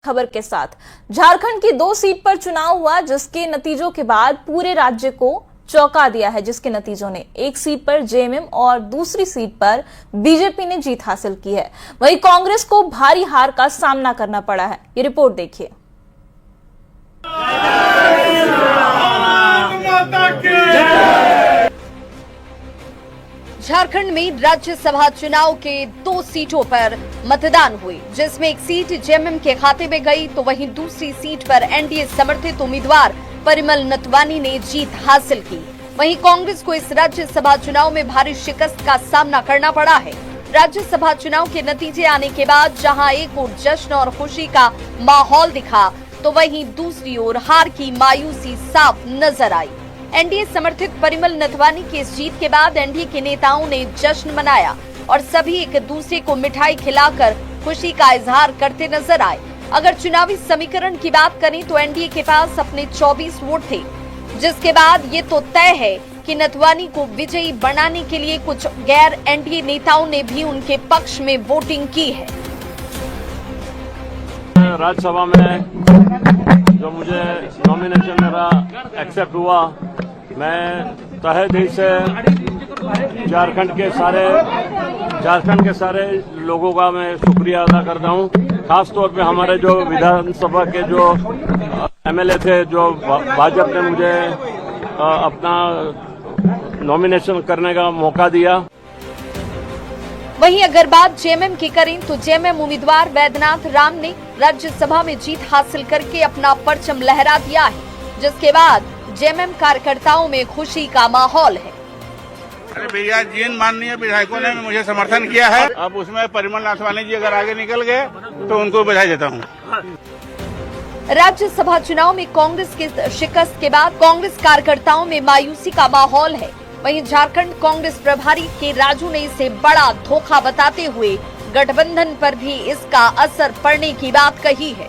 खबर के साथ झारखंड की 2 सीट पर चुनाव हुआ, जिसके नतीजों के बाद पूरे राज्य को चौंका दिया है। जिसके नतीजों ने एक सीट पर जेएमएम और दूसरी सीट पर बीजेपी ने जीत हासिल की है। वहीं कांग्रेस को भारी हार का सामना करना पड़ा है। ये रिपोर्ट देखिए। झारखंड में राज्यसभा चुनाव के 2 सीटों पर मतदान हुई, जिसमें एक सीट जेएमएम के खाते में गई, तो वहीं दूसरी सीट पर एनडीए समर्थित उम्मीदवार परिमल नथवानी ने जीत हासिल की। वहीं कांग्रेस को इस राज्यसभा चुनाव में भारी शिकस्त का सामना करना पड़ा है। राज्यसभा चुनाव के नतीजे आने के बाद जहां एक ओर जश्न और खुशी का माहौल दिखा, तो वहीं दूसरी ओर हार की मायूसी साफ नजर आई। एनडीए समर्थित परिमल नथवानी की इस जीत के बाद एनडीए के नेताओं ने जश्न मनाया और सभी एक दूसरे को मिठाई खिलाकर खुशी का इजहार करते नजर आए। अगर चुनावी समीकरण की बात करें तो एनडीए के पास अपने 24 वोट थे, जिसके बाद ये तो तय है कि नथवानी को विजयी बनाने के लिए कुछ गैर एनडीए नेताओं ने भी उनके पक्ष में वोटिंग की है। राज्यसभा में जो मुझे नॉमिनेशन मेरा एक्सेप्ट हुआ, मैं तहे दिल से झारखंड के सारे लोगों का मैं शुक्रिया अदा करता हूं। खास तौर पे हमारे जो विधानसभा के जो एमएलए थे, जो भाजपा ने मुझे अपना नॉमिनेशन करने का मौका दिया। वहीं अगर बात जेएमएम की करें तो जेएमएम उम्मीदवार वैद्यनाथ राम ने राज्यसभा में जीत हासिल करके अपना परचम लहरा दिया है, जिसके बाद जेएमएम कार्यकर्ताओं में खुशी का माहौल है। अरे भैया, जिन माननीय विधायकों ने मुझे समर्थन किया है, अब उसमें परिमल नाथवानी जी अगर आगे निकल गए तो उनको बधाई देता हूँ। राज्यसभा चुनाव में कांग्रेस की शिकस्त के बाद कांग्रेस कार्यकर्ताओं में मायूसी का माहौल है। वहीं झारखंड कांग्रेस प्रभारी के राजू ने इसे बड़ा धोखा बताते हुए गठबंधन पर भी इसका असर पड़ने की बात कही है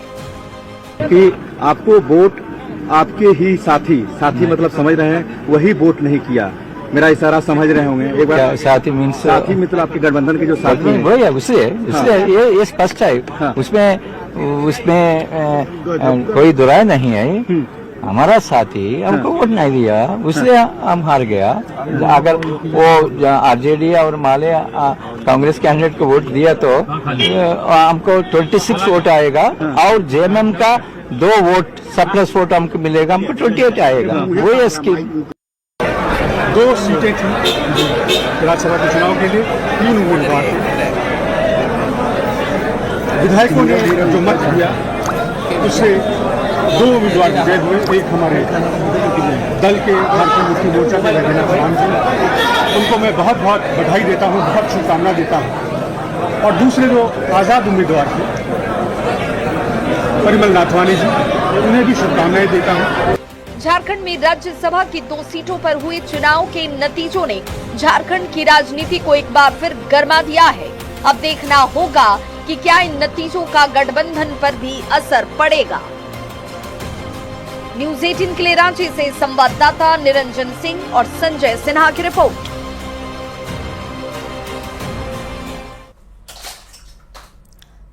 कि आपको वोट आपके ही साथी मतलब समझ रहे हैं, वही वोट नहीं किया। मेरा इशारा समझ रहे होंगे। एक बार साथी मतलब आपके गठबंधन के जो साथी हैं, वही है, उससे ये स्पष्ट है। हाँ। उसमें कोई दुराय नहीं है। हमारा साथी हमको वोट नहीं दिया, उसलिए हम हार गया। अगर वो आरजेडी और माले कांग्रेस कैंडिडेट को वोट दिया तो हमको 26 वोट आएगा और जेएमएम का 2 वोट सरप्लस वोट हमको मिलेगा, हमको 28 आएगा। वो ये स्कीम 2 सीटें थी राज्यसभा के चुनाव के लिए, 3 उम्मीदवार थे। विधायकों ने जो मत दिया उससे 2 उम्मीदवार विजय हुए। एक हमारे दल के झारखंड मुक्ति मोर्चा के वैद्यनाथ राम जी, उनको मैं बहुत बहुत बधाई देता हूँ, बहुत शुभकामना देता हूँ। और दूसरे जो आज़ाद उम्मीदवार थे परिमल नाथवानी जी, उन्हें भी शुभकामनाएं देता हूँ। झारखंड में राज्यसभा की 2 सीटों पर हुए चुनाव के नतीजों ने झारखंड की राजनीति को एक बार फिर गरमा दिया है। अब देखना होगा कि क्या इन नतीजों का गठबंधन पर भी असर पड़ेगा। न्यूज़ 18 के लिए रांची से संवाददाता निरंजन सिंह और संजय सिन्हा की रिपोर्ट।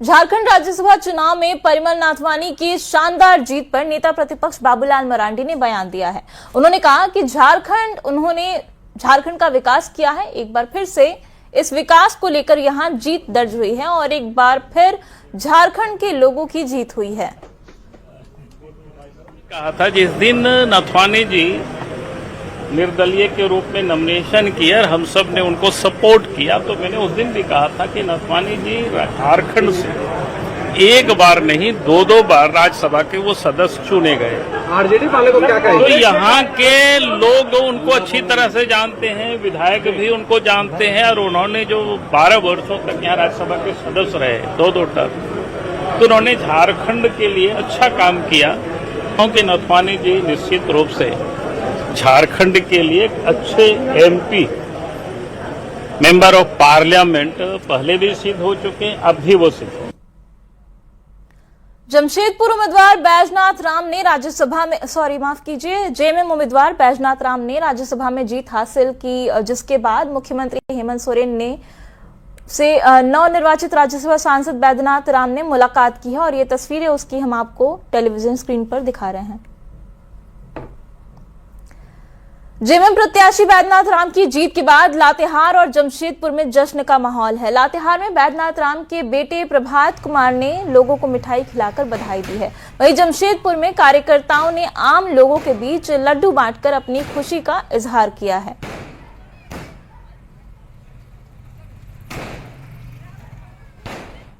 झारखंड राज्यसभा चुनाव में परिमल नाथवानी की शानदार जीत पर नेता प्रतिपक्ष बाबूलाल मरांडी ने बयान दिया है। उन्होंने कहा कि उन्होंने झारखंड का विकास किया है। एक बार फिर से इस विकास को लेकर यहां जीत दर्ज हुई है और एक बार फिर झारखंड के लोगों की जीत हुई है। कहा था जिस दिन नथवानी जी निर्दलीय के रूप में नॉमिनेशन किया और हम सब ने उनको सपोर्ट किया, तो मैंने उस दिन भी कहा था कि नथवानी जी झारखंड से एक बार नहीं 2 बार राज्यसभा के वो सदस्य चुने गए। आरजेडी वाले को क्या कहेंगे? तो यहाँ के लोग उनको अच्छी तरह से जानते हैं, विधायक भी उनको जानते हैं और उन्होंने जो 12 वर्षों तक यहाँ राज्यसभा के सदस्य रहे 2 टर्म, तो उन्होंने झारखंड के लिए अच्छा काम किया। क्योंकि नथवानी जी निश्चित रूप से झारखंड के लिए अच्छे एमपी मेंबर ऑफ पार्लियामेंट पहले भी सिद्ध हो चुके हैं, अब भी वो सिद्ध। जमशेदपुर उम्मीदवार बैजनाथ राम ने राज्यसभा में जेएमएम उम्मीदवार बैजनाथ राम ने राज्यसभा में जीत हासिल की, जिसके बाद मुख्यमंत्री हेमंत सोरेन ने से नवनिर्वाचित राज्यसभा सांसद बैद्यनाथ राम ने मुलाकात की है और ये तस्वीरें उसकी हम आपको टेलीविजन स्क्रीन पर दिखा रहे हैं। जेएमएम प्रत्याशी बैद्यनाथ राम की जीत के बाद लातेहार और जमशेदपुर में जश्न का माहौल है। लातेहार में बैद्यनाथ राम के बेटे प्रभात कुमार ने लोगों को मिठाई खिलाकर बधाई दी है। वहीं जमशेदपुर में कार्यकर्ताओं ने आम लोगों के बीच लड्डू बांटकर अपनी खुशी का इजहार किया है।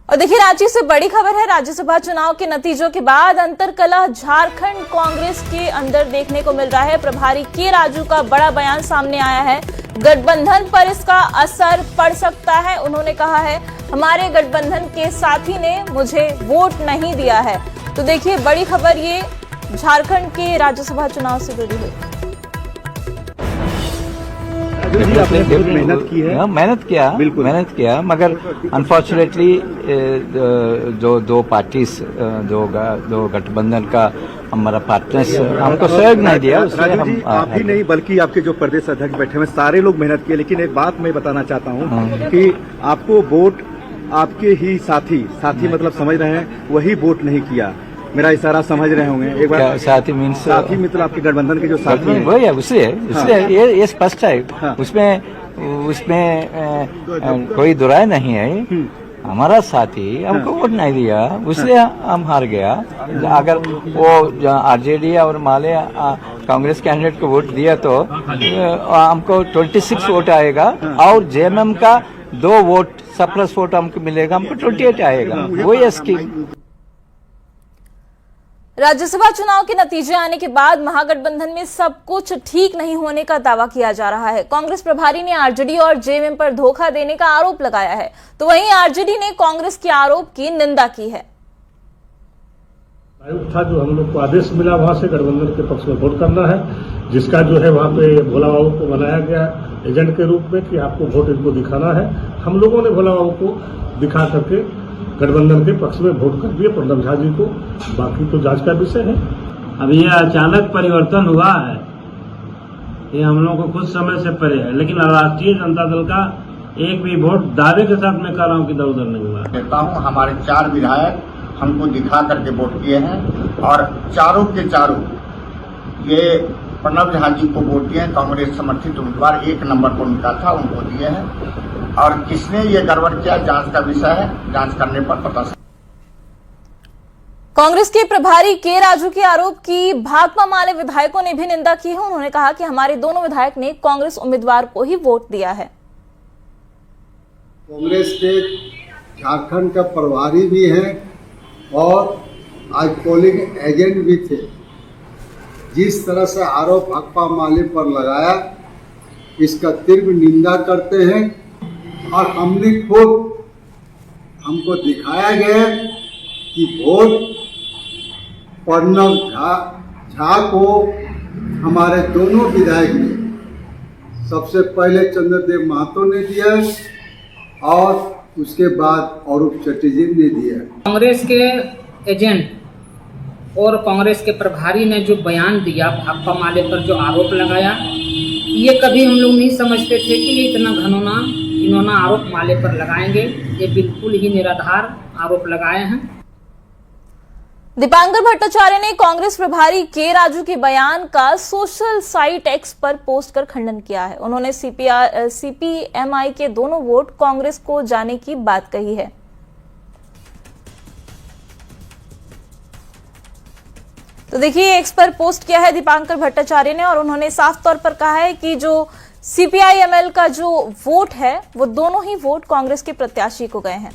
और देखिए, रांची से बड़ी खबर है। राज्यसभा चुनाव के नतीजों के बाद अंतरकलह झारखंड कांग्रेस के अंदर देखने को मिल रहा है। प्रभारी के राजू का बड़ा बयान सामने आया है। गठबंधन पर इसका असर पड़ सकता है। उन्होंने कहा है, हमारे गठबंधन के साथी ने मुझे वोट नहीं दिया है। तो देखिए, बड़ी खबर ये झारखंड के राज्यसभा चुनाव से जुड़ी हुई। आपने बहुत मेहनत की है। मेहनत किया, बिल्कुल मेहनत किया, मगर अनफॉर्चुनेटली जो दो पार्टीज, दो गठबंधन का हमारा पार्टनर्स हमको सहयोग नहीं दिया। राजू जी, आप ही नहीं बल्कि आपके जो प्रदेश अध्यक्ष बैठे हुए सारे लोग मेहनत किए, लेकिन एक बात मैं बताना चाहता हूँ कि आपको वोट आपके ही साथी मतलब समझ रहे हैं, वही वोट नहीं किया। मेरा इशारा समझ रहे होंगे। एक बार साथी मीन्स साथी मतलब आपके गठबंधन के जो साथी हैं, वही है, इसलिए ये स्पष्ट है। हाँ। उसमें कोई दुराय नहीं है। हमारा साथी हमको वोट नहीं दिया, इसलिए हम हार गया। अगर वो आरजेडी और माले कांग्रेस कैंडिडेट को वोट दिया तो हमको 26 वोट आएगा और जेएमएम का 2 वोट सरप्लस वोट हमको मिलेगा, हमको 28 आएगा। वही है स्कीम। राज्यसभा चुनाव के नतीजे आने के बाद महागठबंधन में सब कुछ ठीक नहीं होने का दावा किया जा रहा है। कांग्रेस प्रभारी ने आरजेडी और जेएमएम पर धोखा देने का आरोप लगाया है, तो वहीं आरजेडी ने कांग्रेस के आरोप की निंदा की है। आयोग था जो हम लोग को आदेश मिला वहां से गठबंधन के पक्ष में वोट करना है, जिसका जो है वहां पे भोला बाबू को बनाया गया एजेंट के रूप में कि आपको वोट इनको दिखाना है। हम लोगों ने भोला बाबू को दिखा करके गठबंधन के पक्ष में वोट कर दिए प्रणब झा जी को। बाकी तो जांच का विषय है। अब ये अचानक परिवर्तन हुआ है, ये हम लोगों को कुछ समय से परे है, लेकिन राष्ट्रीय जनता दल का एक भी वोट दावे के साथ मैं कह रहा हूँ कि इधर उधर नहीं हुआ। कहता हूँ, हमारे 4 विधायक हमको दिखा करके वोट किए हैं और चारों के चारों ये प्रणब झा जी को वोट दिए हैं। कांग्रेस समर्थित उम्मीदवार 1 नंबर पर उनका था, उनको दिए हैं। और किसने ये गड़बड़ किया, जांच का विषय है, जांच करने पर पता चलेगा। कांग्रेस के प्रभारी के राजू के आरोप की भाकपा माले विधायकों ने भी निंदा की है। उन्होंने कहा कि हमारे दोनों विधायक ने कांग्रेस उम्मीदवार को ही वोट दिया है। कांग्रेस के झारखंड का प्रभारी भी हैं और आज पोलिंग एजेंट भी थे। जिस तरह से आरोप भाकपा माले पर लगाया, इसका तीव्र निंदा करते हैं और हमने खुद हमको दिखाया गया कि वोट प्रणब झा को हमारे दोनों विधायक ने सबसे पहले चंद्रदेव महतो ने दिया और उसके बाद अरूप चटर्जी ने दिया। कांग्रेस के एजेंट और कांग्रेस के प्रभारी ने जो बयान दिया, भाकपा माले पर जो आरोप लगाया, ये कभी हम लोग नहीं समझते थे कि ये इतना घनौना इन्होंने आरोप माले पर लगाएंगे। ये बिल्कुल ही निराधार आरोप लगाए हैं। दीपांकर भट्टाचार्य ने कांग्रेस प्रभारी के राजू के बयान का सोशल साइट एक्स पर पोस्ट कर खंडन किया है। उन्होंने सीपीएमआई के दोनों वोट कांग्रेस को जाने की बात कही है। तो देखिए, एक्स पर पोस्ट किया है दीपांकर भट्टाचार्य ने और उन्होंने साफ तौर पर कहा है कि जो सीपीआईएमएल का जो वोट है वो दोनों ही वोट कांग्रेस के प्रत्याशी को गए हैं।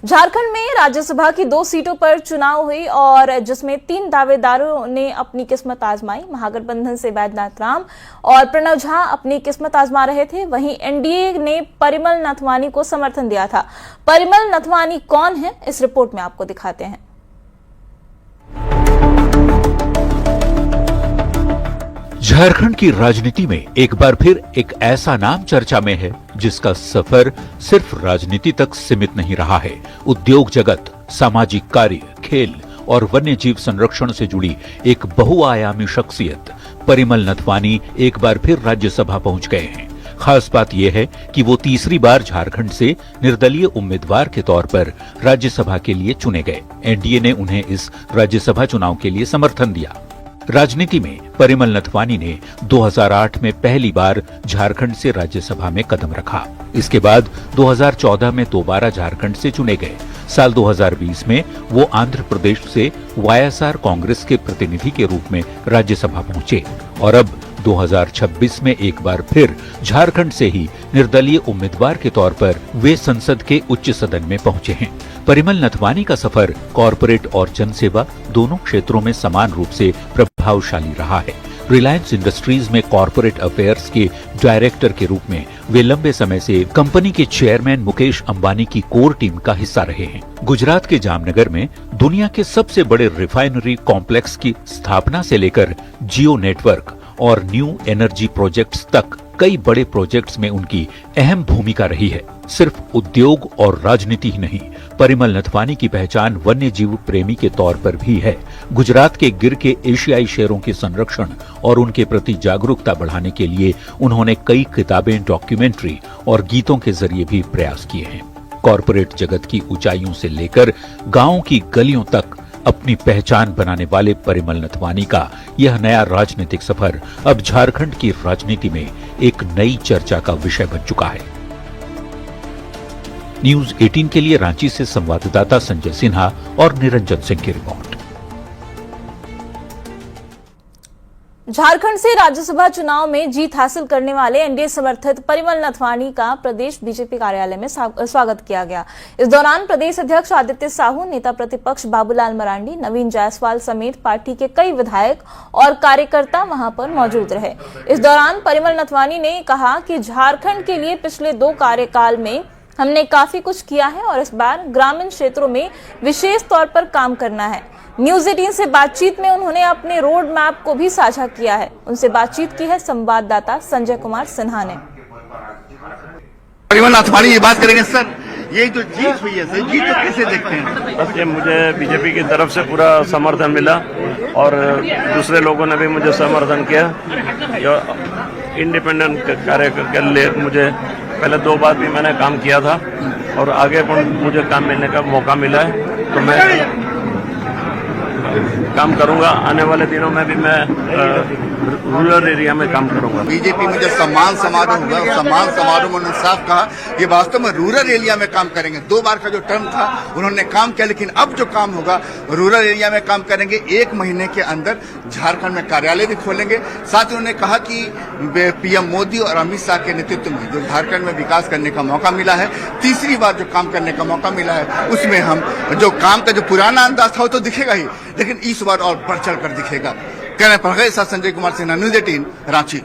झारखंड में राज्यसभा की 2 सीटों पर चुनाव हुई और जिसमें 3 दावेदारों ने अपनी किस्मत आजमाई। महागठबंधन से बैद्यनाथ राम और प्रणब झा अपनी किस्मत आजमा रहे थे। वहीं एनडीए ने परिमल नथवानी को समर्थन दिया था। परिमल नथवानी कौन है, इस रिपोर्ट में आपको दिखाते हैं। झारखंड की राजनीति में एक बार फिर एक ऐसा नाम चर्चा में है जिसका सफर सिर्फ राजनीति तक सीमित नहीं रहा है। उद्योग जगत, सामाजिक कार्य, खेल और वन्य जीव संरक्षण से जुड़ी एक बहुआयामी शख्सियत परिमल नथवानी एक बार फिर राज्यसभा पहुंच गए हैं। खास बात यह है कि वो तीसरी बार झारखंड से निर्दलीय उम्मीदवार के तौर पर राज्यसभा के लिए चुने गए। एनडीए ने उन्हें इस राज्यसभा चुनाव के लिए समर्थन दिया। राजनीति में परिमल नथवानी ने 2008 में पहली बार झारखंड से राज्यसभा में कदम रखा। इसके बाद 2014 में दोबारा झारखंड से चुने गए। साल 2020 में वो आंध्र प्रदेश से वाईएसआर कांग्रेस के प्रतिनिधि के रूप में राज्यसभा पहुंचे और अब 2026 में एक बार फिर झारखंड से ही निर्दलीय उम्मीदवार के तौर पर वे संसद के उच्च सदन में पहुंचे हैं। परिमल नथवानी का सफर कॉरपोरेट और जनसेवा दोनों क्षेत्रों में समान रूप से प्रभावशाली रहा है। रिलायंस इंडस्ट्रीज में कॉरपोरेट अफेयर्स के डायरेक्टर के रूप में वे लंबे समय से कंपनी के चेयरमैन मुकेश अंबानी की कोर टीम का हिस्सा रहे हैं। गुजरात के जामनगर में दुनिया के सबसे बड़े रिफाइनरी कॉम्प्लेक्स की स्थापना से लेकर जियो नेटवर्क और न्यू एनर्जी प्रोजेक्ट्स तक कई बड़े प्रोजेक्ट्स में उनकी अहम भूमिका रही है। सिर्फ उद्योग और राजनीति ही नहीं, परिमल नथवानी की पहचान वन्य जीव प्रेमी के तौर पर भी है। गुजरात के गिर के एशियाई शेरों के संरक्षण और उनके प्रति जागरूकता बढ़ाने के लिए उन्होंने कई किताबें, डॉक्यूमेंट्री और गीतों के जरिए भी प्रयास किए हैं। कॉरपोरेट जगत की ऊंचाइयों से लेकर गांवों की गलियों तक अपनी पहचान बनाने वाले परिमल नथवानी का यह नया राजनीतिक सफर अब झारखंड की राजनीति में एक नई चर्चा का विषय बन चुका है। न्यूज 18 के लिए रांची से संवाददाता संजय सिन्हा और निरंजन सिंह की रिपोर्ट। झारखंड से राज्यसभा चुनाव में जीत हासिल करने वाले एनडीए समर्थित परिमल नथवानी का प्रदेश बीजेपी कार्यालय में स्वागत किया गया। इस दौरान प्रदेश अध्यक्ष आदित्य साहू, नेता प्रतिपक्ष बाबूलाल मरांडी, नवीन जायसवाल समेत पार्टी के कई विधायक और कार्यकर्ता वहां पर मौजूद रहे। इस दौरान परिमल नथवानी ने कहा कि झारखंड के लिए पिछले 2 कार्यकाल में हमने काफी कुछ किया है और इस बार ग्रामीण क्षेत्रों में विशेष तौर पर काम करना है। न्यूज 18 से बातचीत में उन्होंने अपने रोड मैप को भी साझा किया है। उनसे बातचीत की है संवाददाता संजय कुमार सिन्हा ने। परिमल नथवानी ये बात करेंगे सर, ये जो जीत हुई है सर, जीत तो कैसे देखते हैं? बस ये मुझे बीजेपी की तरफ से पूरा समर्थन मिला और दूसरे लोगों ने भी मुझे समर्थन किया। इंडिपेंडेंट कार्य के लिए मुझे पहले 2 बार भी मैंने काम किया था और आगे पण मुझे काम मिलने का मौका मिला है, तो मैं काम करूंगा। आने वाले दिनों में भी मैं रूरल एरिया में काम करूंगा। बीजेपी में जो सम्मान समारोह होगा, सम्मान समारोह में उन्होंने साफ कहा कि वास्तव में रूरल एरिया में काम करेंगे। 2 बार का जो टर्म था उन्होंने काम किया, लेकिन अब जो काम होगा रूरल एरिया में काम करेंगे। 1 महीने के अंदर झारखंड में कार्यालय भी खोलेंगे। साथ ही उन्होंने कहा कि पीएम मोदी और अमित शाह के नेतृत्व में जो झारखंड में विकास करने का मौका मिला है, तीसरी बार जो काम करने का मौका मिला है, उसमें हम जो काम का जो पुराना अंदाज था वो तो दिखेगा ही, लेकिन इस बार और बढ़ चढ़ कर दिखेगा। कहने पर संजय कुमार सिन्हा, न्यूज 18 रांची।